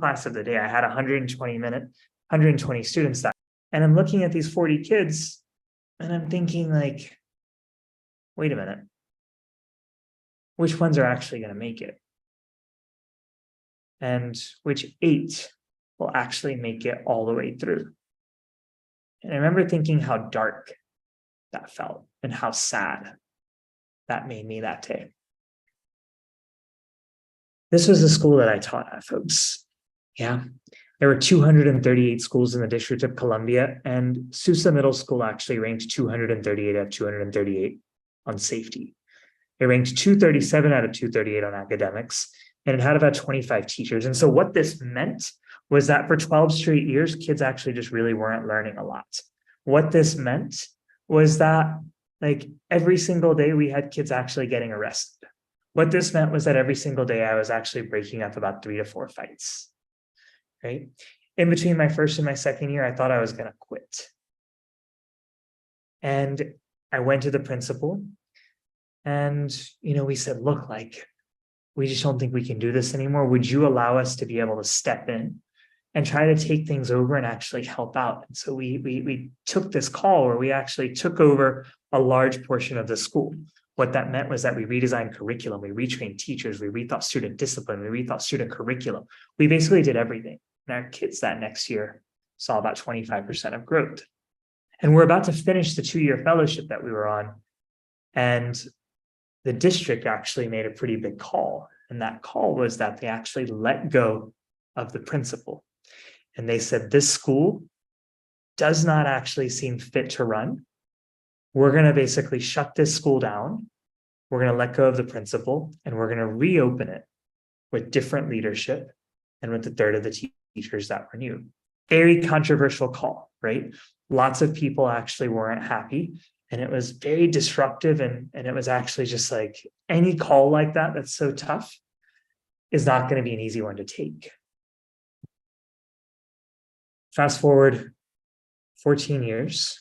class of the day. I had 120 students that, and I'm looking at these 40 kids and I'm thinking like, wait a minute, which ones are actually going to make it? And which 8 will actually make it all the way through? And I remember thinking how dark that felt and how sad that made me that day. This was the school that I taught at, folks. Yeah. There were 238 schools in the District of Columbia, and Sousa Middle School actually ranked 238 out of 238 on safety. It ranked 237 out of 238 on academics, and it had about 25 teachers. And so what this meant was that for 12 straight years, kids actually just really weren't learning a lot. What this meant was that like every single day we had kids actually getting arrested. What this meant was that every single day I was actually breaking up about 3 to 4 fights, right? In between my first and my second year, I thought I was going to quit. And I went to the principal and, we said, look, like, we just don't think we can do this anymore. Would you allow us to be able to step in and try to take things over and actually help out? And so we took this call where we actually took over a large portion of the school. What that meant was that we redesigned curriculum, we retrained teachers, we rethought student discipline, we rethought student curriculum. We basically did everything. And our kids that next year saw about 25% of growth. And we're about to finish the 2-year fellowship that we were on. And the district actually made a pretty big call. And that call was that they actually let go of the principal. And they said, this school does not actually seem fit to run. We're going to basically shut this school down. We're going to let go of the principal and we're going to reopen it with different leadership and with a third of the teachers that were new. Very controversial call, right? Lots of people actually weren't happy and it was very disruptive. And it was actually just like any call like that that's so tough is not going to be an easy one to take. Fast forward 14 years.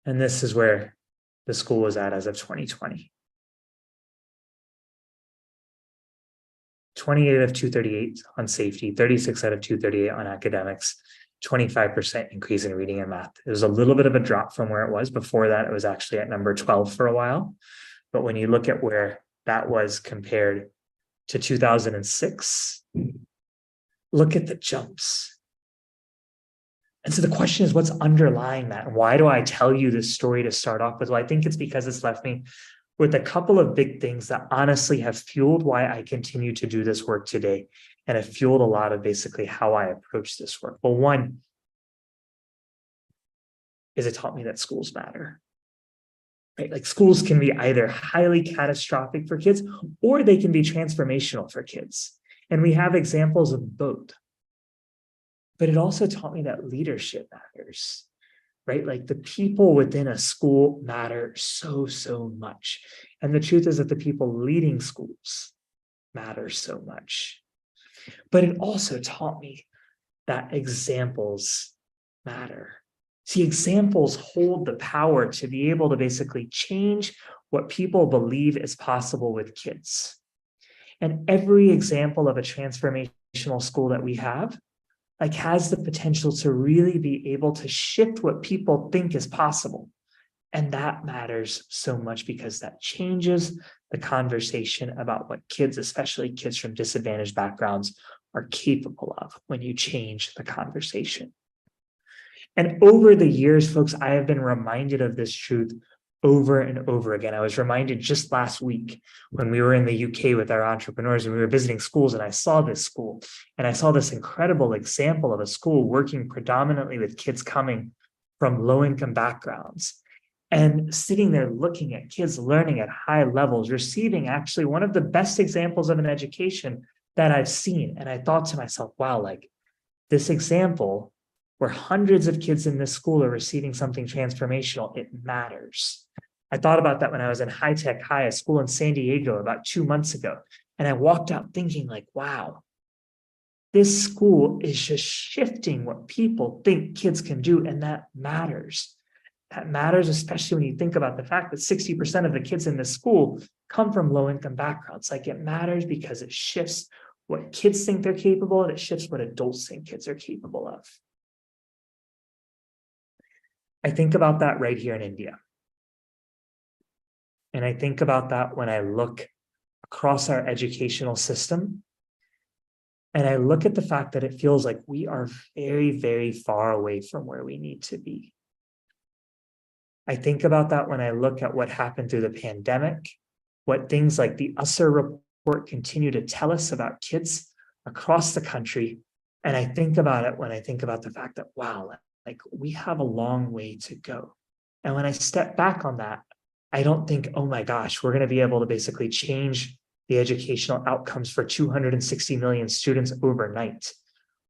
And this is where the school was at as of 2020. 28 out of 238 on safety, 36 out of 238 on academics, 25% increase in reading and math. It was a little bit of a drop from where it was. Before that, it was actually at number 12 for a while. But when you look at where that was compared to 2006, look at the jumps. And so the question is, what's underlying that? And why do I tell you this story to start off with? Well, I think it's because it's left me with a couple of big things that honestly have fueled why I continue to do this work today. And have fueled a lot of basically how I approach this work. Well, one is it taught me that schools matter. Right? Like schools can be either highly catastrophic for kids or they can be transformational for kids. And we have examples of both. But it also taught me that leadership matters, right? Like the people within a school matter so, so much. And the truth is that the people leading schools matter so much. But it also taught me that examples matter. See, examples hold the power to be able to basically change what people believe is possible with kids. And every example of a transformational school that we have has the potential to really be able to shift what people think is possible. And that matters so much because that changes the conversation about what kids, especially kids from disadvantaged backgrounds, are capable of when you change the conversation. And over the years, folks, I have been reminded of this truth over and over again. I was reminded just last week when we were in the UK with our entrepreneurs and we were visiting schools, and I saw this school and I saw this incredible example of a school working predominantly with kids coming from low-income backgrounds and sitting there looking at kids learning at high levels, receiving actually one of the best examples of an education that I've seen. And I thought to myself, wow, this example where hundreds of kids in this school are receiving something transformational, it matters. I thought about that when I was in High Tech High, a school in San Diego about 2 months ago. And I walked out thinking wow, this school is just shifting what people think kids can do. And that matters. That matters, especially when you think about the fact that 60% of the kids in this school come from low-income backgrounds. It matters because it shifts what kids think they're capable of, it shifts what adults think kids are capable of. I think about that right here in India. And I think about that when I look across our educational system. And I look at the fact that it feels like we are very, very far away from where we need to be. I think about that when I look at what happened through the pandemic, what things like the USER report continue to tell us about kids across the country. And I think about it when I think about the fact that, wow, like we have a long way to go. And when I step back on that, I don't think, oh my gosh, we're going to be able to basically change the educational outcomes for 260 million students overnight.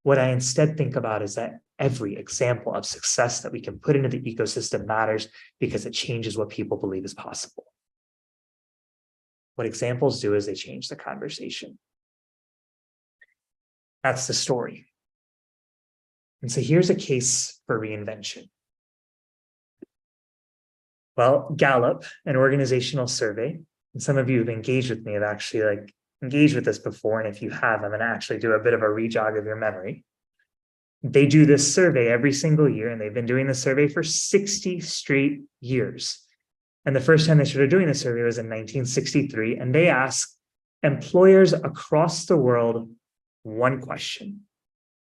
What I instead think about is that every example of success that we can put into the ecosystem matters because it changes what people believe is possible. What examples do is they change the conversation. That's the story. And so here's a case for reinvention. Well, Gallup, an organizational survey, and some of you who've engaged with me have actually engaged with this before. And if you have, I'm going to actually do a bit of a rejog of your memory. They do this survey every single year, and they've been doing the survey for 60 straight years. And the first time they started doing the survey was in 1963. And they asked employers across the world one question: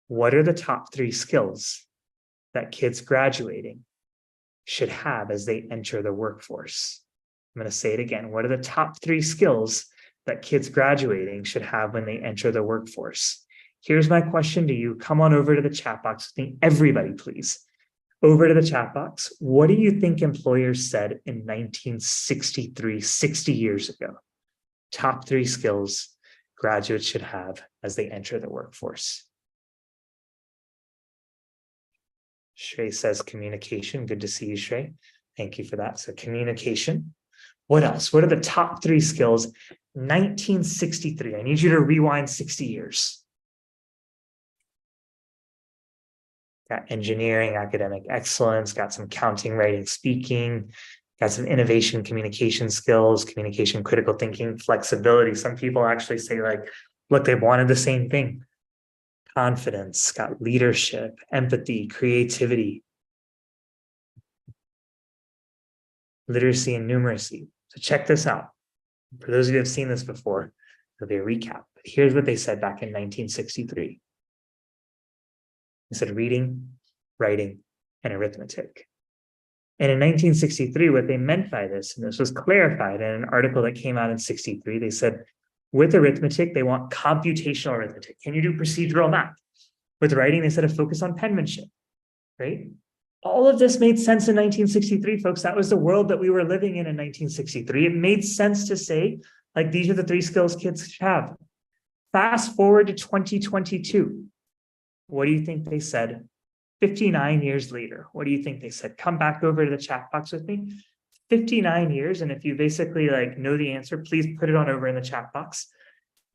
what are the top 3 skills that kids graduating should have as they enter the workforce? I'm going to say it again. What are the top 3 skills that kids graduating should have when they enter the workforce? Here's my question to you. Come on over to the chat box with me. Everybody, please. Over to the chat box. What do you think employers said in 1963, 60 years ago? Top 3 skills graduates should have as they enter the workforce. Shrey says communication. Good to see you, Shrey. Thank you for that. So communication. What else? What are the top 3 skills? 1963. I need you to rewind 60 years. Got engineering, academic excellence, got some counting, writing, speaking, got some innovation, communication skills, communication, critical thinking, flexibility. Some people actually say look, they wanted the same thing. Confidence, got leadership, empathy, creativity, literacy, and numeracy. So check this out. For those of you who have seen this before, it'll be a recap. But here's what they said back in 1963. They said reading, writing, and arithmetic. And in 1963, what they meant by this, and this was clarified in an article that came out in 63, they said, with arithmetic, they want computational arithmetic. Can you do procedural math? With writing, they said a focus on penmanship, right? All of this made sense in 1963, folks. That was the world that we were living in 1963. It made sense to say, these are the 3 skills kids should have. Fast forward to 2022. What do you think they said 59 years later? What do you think they said? Come back over to the chat box with me. 59 years. And if you basically know the answer, please put it on over in the chat box.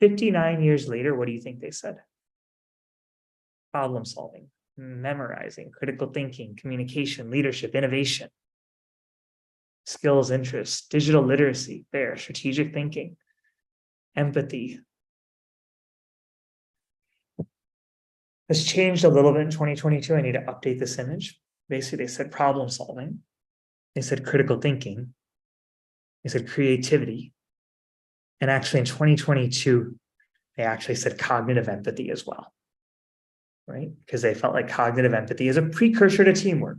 59 years later, what do you think they said? Problem solving, memorizing, critical thinking, communication, leadership, innovation, skills, interests, digital literacy, strategic thinking, empathy. It's changed a little bit in 2022. I need to update this image. Basically, they said problem solving. They said critical thinking. They said creativity. And actually in 2022, they actually said cognitive empathy as well, right? Because they felt like cognitive empathy is a precursor to teamwork.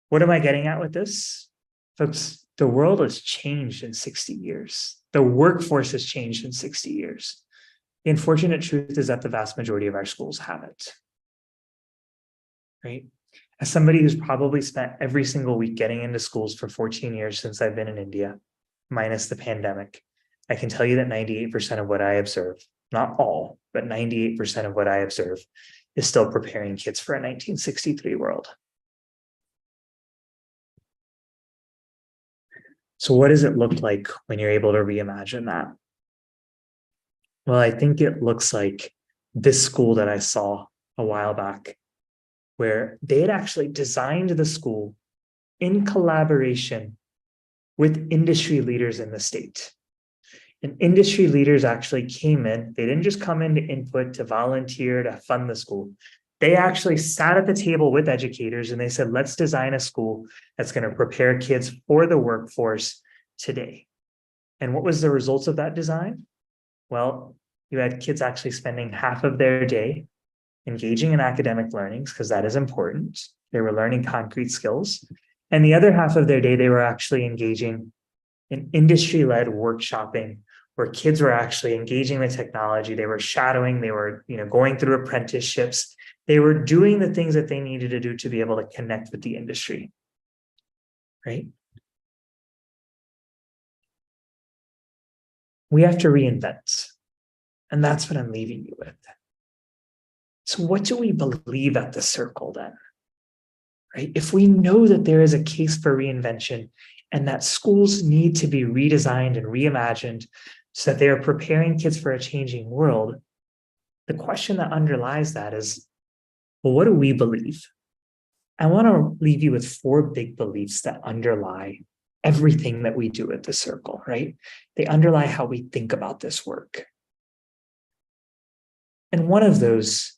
What am I getting at with this? Folks, the world has changed in 60 years. The workforce has changed in 60 years. The unfortunate truth is that the vast majority of our schools haven't, right? As somebody who's probably spent every single week getting into schools for 14 years since I've been in India, minus the pandemic, I can tell you that 98% of what I observe, not all, but 98% of what I observe is still preparing kids for a 1963 world. So what does it look like when you're able to reimagine that? Well, I think it looks like this school that I saw a while back, where they had actually designed the school in collaboration with industry leaders in the state. And industry leaders actually came in. They didn't just come in to input, to volunteer, to fund the school. They actually sat at the table with educators and they said, let's design a school that's going to prepare kids for the workforce today. And what was the results of that design? Well, you had kids actually spending half of their day engaging in academic learnings, because that is important. They were learning concrete skills. And the other half of their day, they were actually engaging in industry-led workshopping, where kids were actually engaging with technology. They were shadowing, they were, going through apprenticeships. They were doing the things that they needed to do to be able to connect with the industry, right? We have to reinvent. And that's what I'm leaving you with. So what do we believe at the circle then? Right? If we know that there is a case for reinvention and that schools need to be redesigned and reimagined so that they are preparing kids for a changing world, the question that underlies that is, well, what do we believe? I want to leave you with 4 big beliefs that underlie everything that we do at the circle, right? They underlie how we think about this work. And one of those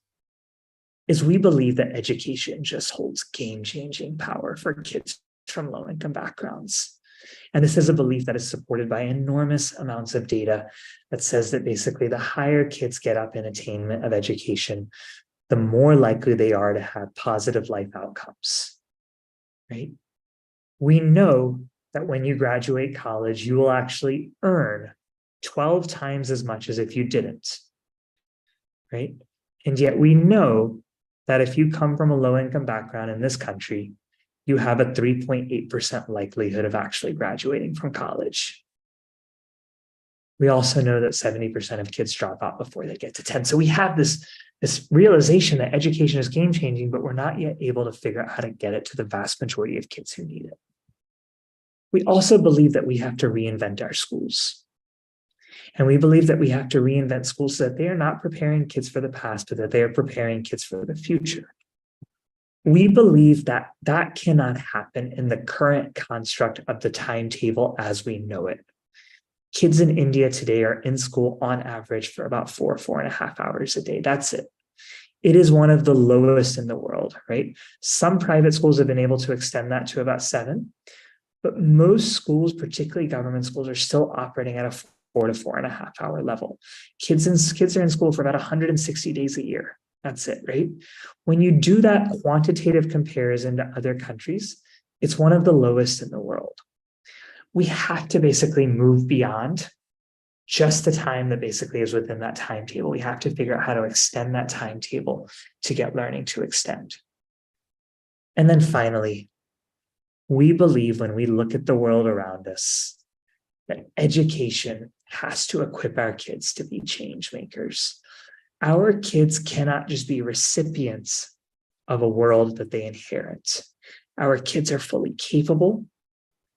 is we believe that education just holds game-changing power for kids from low-income backgrounds. And this is a belief that is supported by enormous amounts of data that says that basically the higher kids get up in attainment of education, the more likely they are to have positive life outcomes, right? We know that when you graduate college, you will actually earn 12 times as much as if you didn't, right? And yet we know that if you come from a low-income background in this country, you have a 3.8% likelihood of actually graduating from college. We also know that 70% of kids drop out before they get to 10. So we have this realization that education is game-changing, but we're not yet able to figure out how to get it to the vast majority of kids who need it. We also believe that we have to reinvent our schools. And we believe that we have to reinvent schools so that they are not preparing kids for the past, but that they are preparing kids for the future. We believe that that cannot happen in the current construct of the timetable as we know it. Kids in India today are in school on average for about 4.5 hours a day. That's it. It is one of the lowest in the world, right? Some private schools have been able to extend that to about 7, but most schools, particularly government schools, are still operating at a 4 to 4.5 hour level. Kids are in school for about 160 days a year. That's it, right? When you do that quantitative comparison to other countries, it's one of the lowest in the world. We have to basically move beyond just the time that basically is within that timetable. We have to figure out how to extend that timetable to get learning to extend. And then finally, we believe when we look at the world around us, that education has to equip our kids to be change makers. Our kids cannot just be recipients of a world that they inherit. Our kids are fully capable.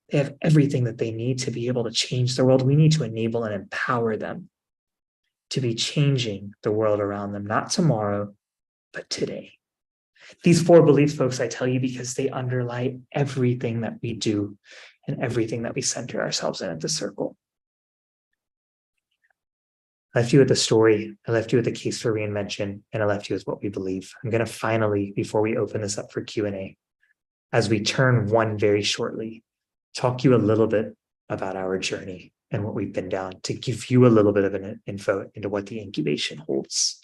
They have everything that they need to be able to change the world. We need to enable and empower them to be changing the world around them, not tomorrow, but today. These 4 beliefs, folks, I tell you because they underlie everything that we do and everything that we center ourselves in at the circle. I left you with the story, I left you with the case for reinvention, and I left you with what we believe. I'm going to finally, before we open this up for Q&A, as we turn 1 very shortly, talk to you a little bit about our journey and what we've been down to give you a little bit of an info into what the incubation holds.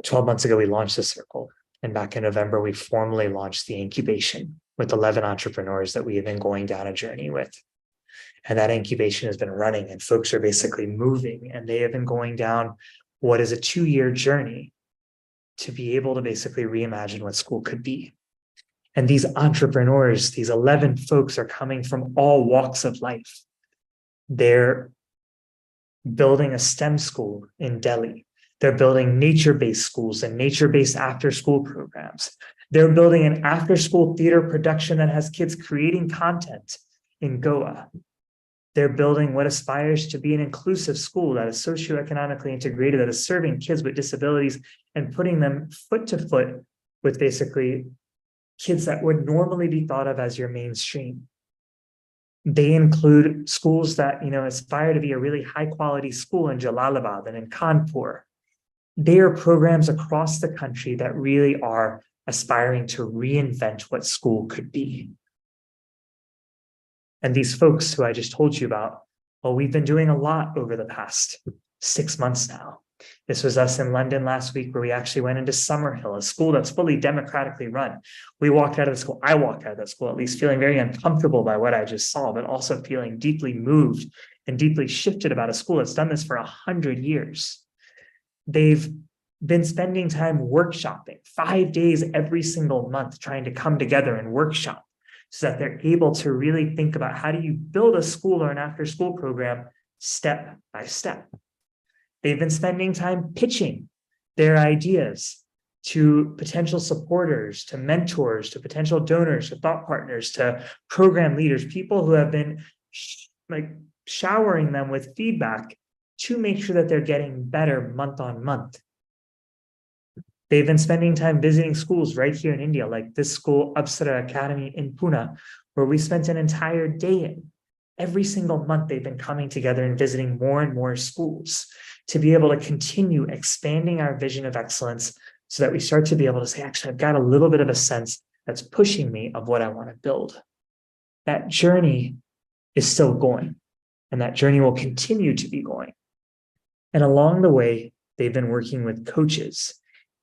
12 months ago, we launched the circle. And back in November, we formally launched the incubation with 11 entrepreneurs that we have been going down a journey with. And that incubation has been running and folks are basically moving and they have been going down what is a 2-year journey to be able to basically reimagine what school could be. And these entrepreneurs, these 11 folks are coming from all walks of life. They're building a STEM school in Delhi. They're building nature-based schools and nature-based after-school programs. They're building an after-school theater production that has kids creating content in Goa. They're building what aspires to be an inclusive school that is socioeconomically integrated, that is serving kids with disabilities and putting them foot to foot with basically kids that would normally be thought of as your mainstream. They include schools that, aspire to be a really high quality school in Jalalabad and in Kanpur. They are programs across the country that really are aspiring to reinvent what school could be. And these folks who I just told you about, well, we've been doing a lot over the past 6 months now. This was us in London last week, where we actually went into Summerhill, a school that's fully democratically run. We walked out of the school. I walked out of that school, at least feeling very uncomfortable by what I just saw, but also feeling deeply moved and deeply shifted about a school that's done this for 100 years. They've been spending time workshopping 5 days every single month, trying to come together and workshop so that they're able to really think about how do you build a school or an after-school program step by step. They've been spending time pitching their ideas to potential supporters, to mentors, to potential donors, to thought partners, to program leaders, people who have been showering them with feedback to make sure that they're getting better month on month. They've been spending time visiting schools right here in India, like this school, Apsara Academy in Pune, where we spent an entire day in. Every single month, they've been coming together and visiting more and more schools to be able to continue expanding our vision of excellence so that we start to be able to say, actually, I've got a little bit of a sense that's pushing me of what I want to build. That journey is still going, and that journey will continue to be going. And along the way, they've been working with coaches,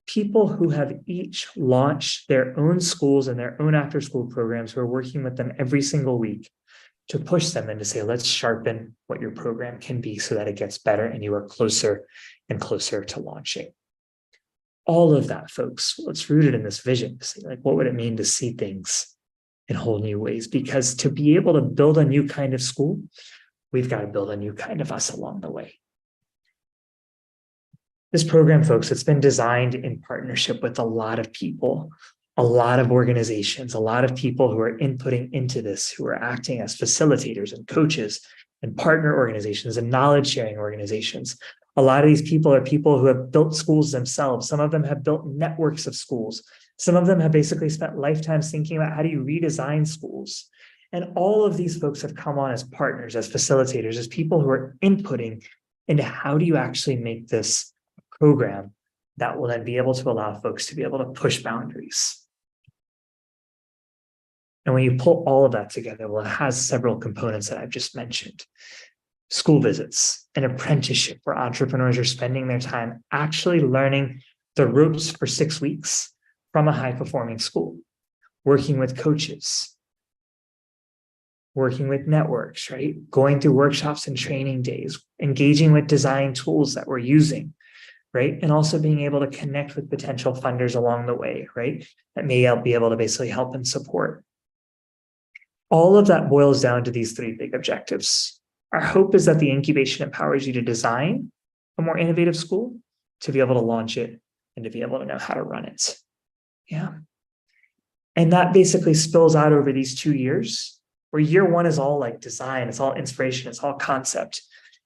people who have each launched their own schools and their own after-school programs, who are working with them every single week to push them and to say, let's sharpen what your program can be so that it gets better and you are closer and closer to launching. All of that, folks, it's rooted in this vision to say, like, what would it mean to see things in whole new ways? Because to be able to build a new kind of school, we've got to build a new kind of us along the way. This program, folks, it's been designed in partnership with a lot of people, a lot of organizations, a lot of people who are inputting into this, who are acting as facilitators and coaches and partner organizations and knowledge sharing organizations. A lot of these people are people who have built schools themselves. Some of them have built networks of schools. Some of them have basically spent lifetimes thinking about how do you redesign schools. And all of these folks have come on as partners, as facilitators, as people who are inputting into how do you actually make this program that will then be able to allow folks to be able to push boundaries. And when you pull all of that together, well, it has several components that I've just mentioned. School visits, an apprenticeship where entrepreneurs are spending their time actually learning the ropes for 6 weeks from a high-performing school, working with coaches, working with networks, right? Going through workshops and training days, engaging with design tools that we're using, right? And also being able to connect with potential funders along the way, right? That may be able to basically help and support. All of that boils down to these 3 big objectives. Our hope is that the incubation empowers you to design a more innovative school, to be able to launch it, and to be able to know how to run it. Yeah. And that basically spills out over these 2 years, where year 1 is all like design, it's all inspiration, it's all concept.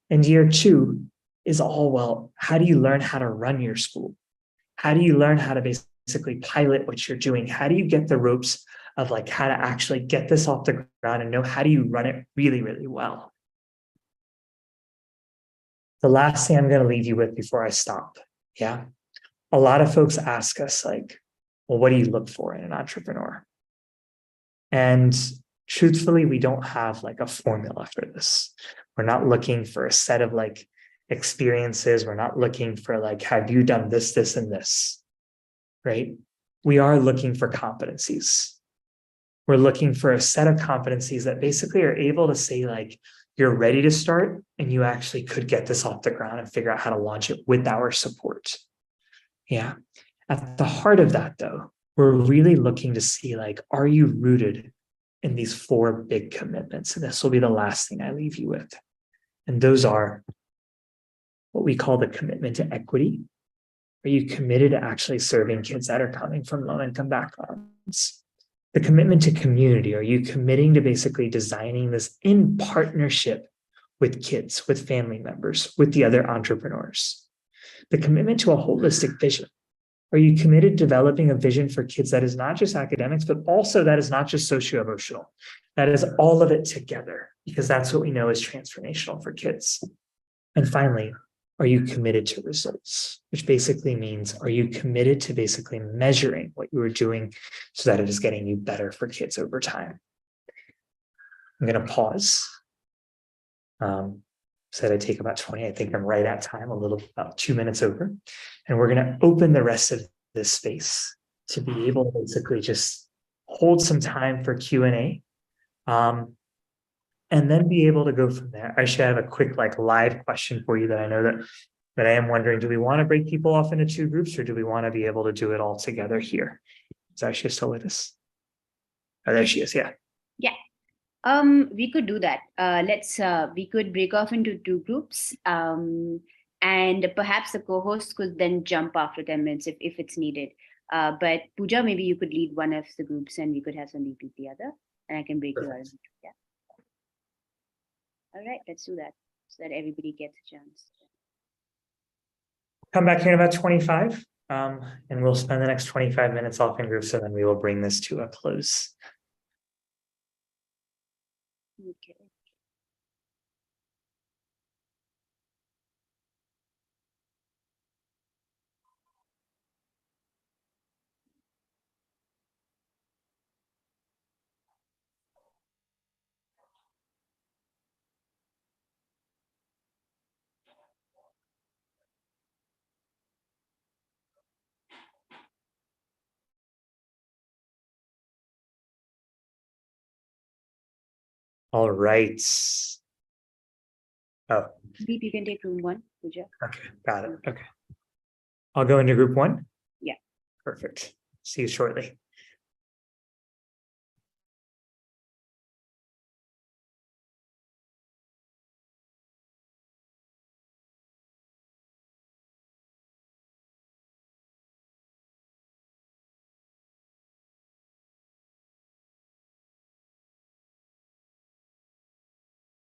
And year 2 is all, well, how do you learn how to run your school? How do you learn how to basically pilot what you're doing? How do you get the ropes of like how to actually get this off the ground and know how do you run it really, really well? The last thing I'm going to leave you with before I stop. Yeah. A lot of folks ask us like, well, what do you look for in an entrepreneur? And truthfully, we don't have like a formula for this. We're not looking for a set of like experiences. We're not looking for like, have you done this, this, and this, right? We are looking for competencies. We're looking for a set of competencies that basically are able to say like, you're ready to start and you actually could get this off the ground and figure out how to launch it with our support. Yeah. At the heart of that though, we're really looking to see like, are you rooted in these 4 big commitments? And this will be the last thing I leave you with. And those are what we call the commitment to equity. Are you committed to actually serving kids that are coming from low-income backgrounds? The commitment to community. Are you committing to basically designing this in partnership with kids, with family members, with the other entrepreneurs? The commitment to a holistic vision. Are you committed to developing a vision for kids that is not just academics, but also that is not just socio-emotional? That is all of it together, because that's what we know is transformational for kids. And finally, are you committed to results? Which basically means, are you committed to basically measuring what you are doing so that it is getting you better for kids over time? I'm going to pause. Said I'd take about 20. I think I'm right at time, about 2 minutes over. And we're going to open the rest of this space to be able to basically just hold some time for Q&A. And then be able to go from there. I should have a quick live question for you that I know that I am wondering, do we want to break people off into 2 groups, or do we want to be able to do it all together here? Is Aisha still with us? Oh, there she is. Yeah. Yeah. We could do that. We could break off into 2 groups. And perhaps the co-host could then jump after 10 minutes if it's needed. But Pooja, maybe you could lead one of the groups and we could have Sandeep lead the other, and I can break you out. Yeah. All right, let's do that so that everybody gets a chance. Come back here in about 25, and we'll spend the next 25 minutes off in groups, and then we will bring this to a close. Okay. All right. Oh, Deep, you can take room 1, Pooja. okay, got it. Okay. I'll go into group 1. Yeah. Perfect. See you shortly.